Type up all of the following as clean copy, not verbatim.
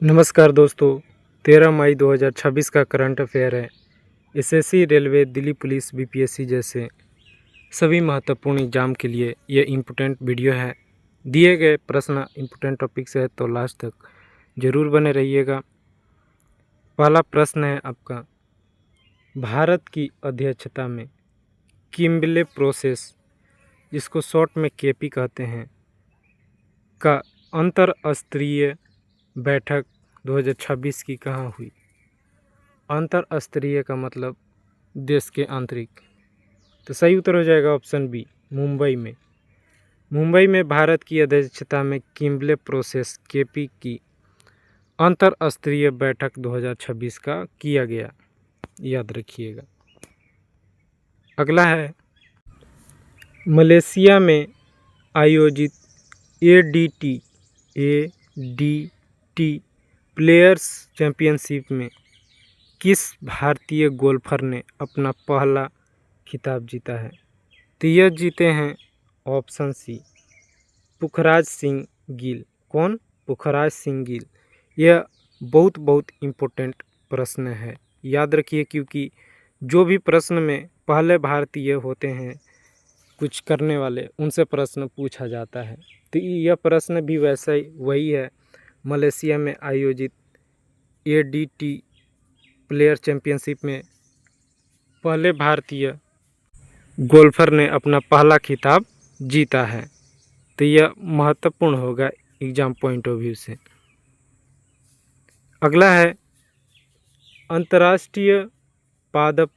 नमस्कार दोस्तों। 13 मई 2026 का करंट अफेयर है। SSC, railway, Delhi police, BPSC जैसे सभी महत्वपूर्ण एग्जाम के लिए यह इम्पोर्टेंट वीडियो है। दिए गए प्रश्न इम्पोर्टेंट टॉपिक से है तो लास्ट तक ज़रूर बने रहिएगा। पहला प्रश्न है आपका, भारत की अध्यक्षता में किम्बले प्रोसेस, जिसको शॉर्ट में केपी कहते हैं, का अंतर्राष्ट्रीय बैठक 2026 की कहाँ हुई। अंतर्राष्ट्रीय का मतलब देश के आंतरिक, तो सही उत्तर हो जाएगा ऑप्शन बी, मुंबई में। मुंबई में भारत की अध्यक्षता में किम्बले प्रोसेस केपी की अंतर्राष्ट्रीय बैठक 2026 का किया गया, याद रखिएगा। अगला है, मलेशिया में आयोजित एडीटी प्लेयर्स चैंपियनशिप में किस भारतीय गोल्फर ने अपना पहला खिताब जीता है। तो यह जीते हैं ऑप्शन सी, पुखराज सिंह गिल। कौन? पुखराज सिंह गिल। यह बहुत इम्पोर्टेंट प्रश्न है, याद रखिए, क्योंकि जो भी प्रश्न में पहले भारतीय होते हैं कुछ करने वाले, उनसे प्रश्न पूछा जाता है। तो यह प्रश्न भी वैसा ही वही है। मलेशिया में आयोजित एडीटी प्लेयर चैंपियनशिप में पहले भारतीय गोल्फर ने अपना पहला खिताब जीता है, तो यह महत्वपूर्ण होगा एग्जाम पॉइंट ऑफ व्यू से। अगला है, अंतर्राष्ट्रीय पादप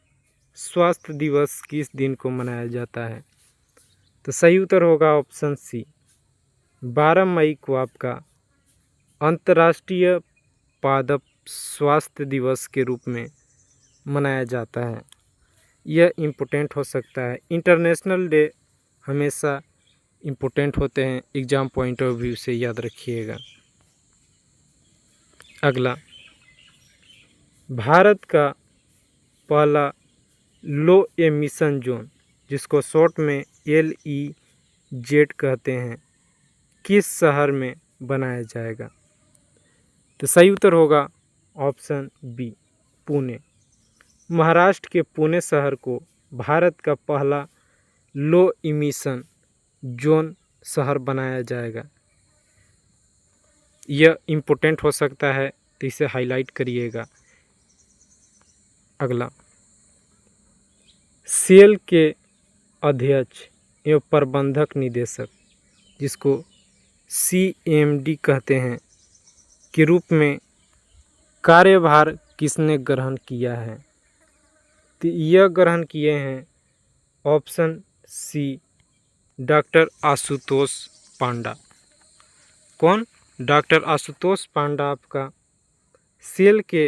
स्वास्थ्य दिवस किस दिन को मनाया जाता है। तो सही उत्तर होगा ऑप्शन सी, 12 मई को आपका अंतर्राष्ट्रीय पादप स्वास्थ्य दिवस के रूप में मनाया जाता है। यह इम्पोर्टेंट हो सकता है। इंटरनेशनल डे हमेशा इम्पोर्टेंट होते हैं एग्ज़ाम पॉइंट ऑफ व्यू से, याद रखिएगा। अगला, भारत का पहला लो एमिशन जोन, जिसको शॉर्ट में LEZ कहते हैं, किस शहर में बनाया जाएगा। तो सही उत्तर होगा ऑप्शन बी, पुणे। महाराष्ट्र के पुणे शहर को भारत का पहला लो इमिशन जोन शहर बनाया जाएगा। यह इम्पोर्टेंट हो सकता है, तो इसे हाईलाइट करिएगा। अगला, सेल के अध्यक्ष एवं प्रबंधक निदेशक, जिसको CMD कहते हैं, के रूप में कार्यभार किसने ग्रहण किया है। तो यह ग्रहण किए हैं ऑप्शन सी, डॉक्टर आशुतोष पांडा। कौन? डॉक्टर आशुतोष पांडा आपका सेल के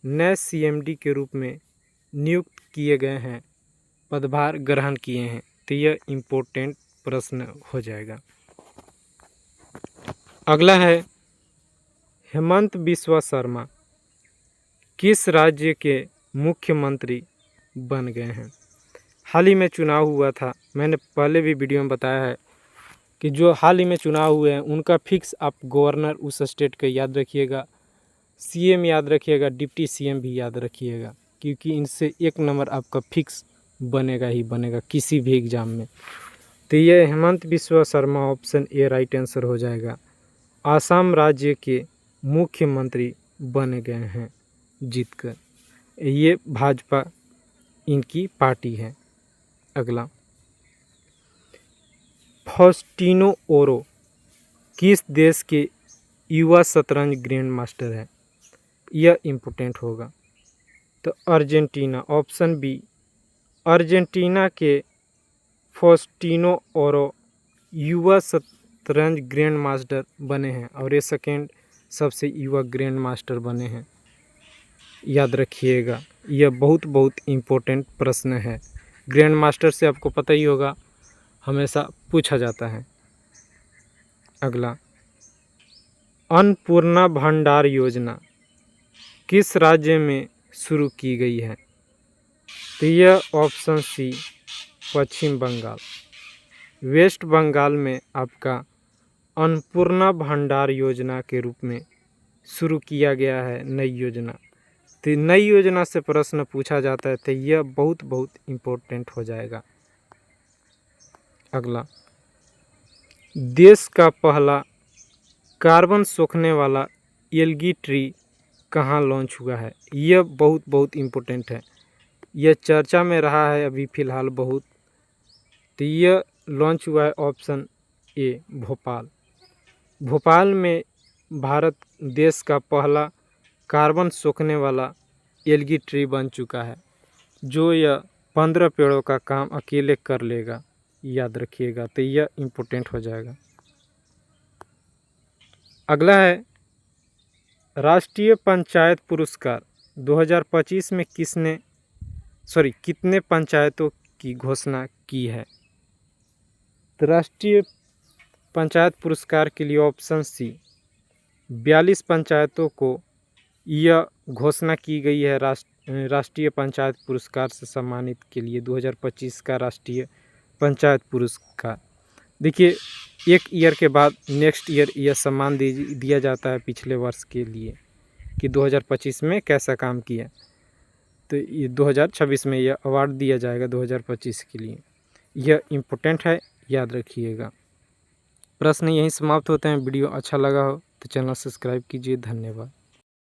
नए CMD के रूप में नियुक्त किए गए हैं, पदभार ग्रहण किए हैं। तो यह इम्पोर्टेंट प्रश्न हो जाएगा। अगला है, हेमंत बिस्वा शर्मा किस राज्य के मुख्यमंत्री बन गए हैं। हाल ही में चुनाव हुआ था, मैंने पहले भी वीडियो में बताया है कि जो हाल ही में चुनाव हुए हैं उनका फिक्स आप गवर्नर उस स्टेट के याद रखिएगा, CM याद रखिएगा, डिप्टी CM भी याद रखिएगा, क्योंकि इनसे एक नंबर आपका फिक्स बनेगा ही बनेगा किसी भी एग्ज़ाम में। तो ये Hemant Biswa Sharma option A right answer हो जाएगा। आसाम राज्य के मुख्यमंत्री बने गए हैं जीतकर। ये भाजपा इनकी पार्टी है। अगला, फॉस्टिनो ओरो किस देश के युवा शतरंज ग्रैंड मास्टर है। यह इम्पोर्टेंट होगा। तो अर्जेंटीना, ऑप्शन बी, अर्जेंटीना के फॉस्टिनो ओरो युवा शतरंज ग्रैंड मास्टर बने हैं और ये सेकेंड सबसे युवा ग्रैंड मास्टर बने हैं, याद रखिएगा। यह बहुत इम्पोर्टेंट प्रश्न है। ग्रैंड मास्टर से आपको पता ही होगा, हमेशा पूछा जाता है। अगला, अन्नपूर्णा भंडार योजना किस राज्य में शुरू की गई है। तो यह ऑप्शन सी, पश्चिम बंगाल। वेस्ट बंगाल में आपका अन्नपूर्णा भंडार योजना के रूप में शुरू किया गया है नई योजना। तो नई योजना से प्रश्न पूछा जाता है तो यह बहुत बहुत इम्पोर्टेंट हो जाएगा। अगला, देश का पहला कार्बन सोखने वाला एलगी ट्री कहाँ लॉन्च हुआ है? यह बहुत बहुत इम्पोर्टेंट है, यह चर्चा में रहा है अभी फ़िलहाल बहुत। तो यह लॉन्च हुआ है ऑप्शन ए भोपाल। भोपाल में भारत देश का पहला कार्बन सोखने वाला एलगी ट्री बन चुका है, जो यह 15 पेड़ों का काम अकेले कर लेगा, याद रखिएगा। तो यह इम्पोर्टेंट हो जाएगा। अगला है, राष्ट्रीय पंचायत पुरस्कार 2025 में कितने पंचायतों की घोषणा की है? तो राष्ट्रीय पंचायत पुरस्कार के लिए ऑप्शन सी 42 पंचायतों को यह घोषणा की गई है राष्ट्रीय पंचायत पुरस्कार से सम्मानित के लिए 2025 का राष्ट्रीय पंचायत पुरस्कार। देखिए, एक ईयर के बाद नेक्स्ट ईयर यह सम्मान दिया जाता है पिछले वर्ष के लिए कि 2025 में कैसा काम किया। तो ये 2026 में यह अवार्ड दिया जाएगा 2025 के लिए। यह इम्पोर्टेंट है, याद रखिएगा। प्रश्न यहीं समाप्त होते हैं। वीडियो अच्छा लगा हो तो चैनल सब्सक्राइब कीजिए। धन्यवाद।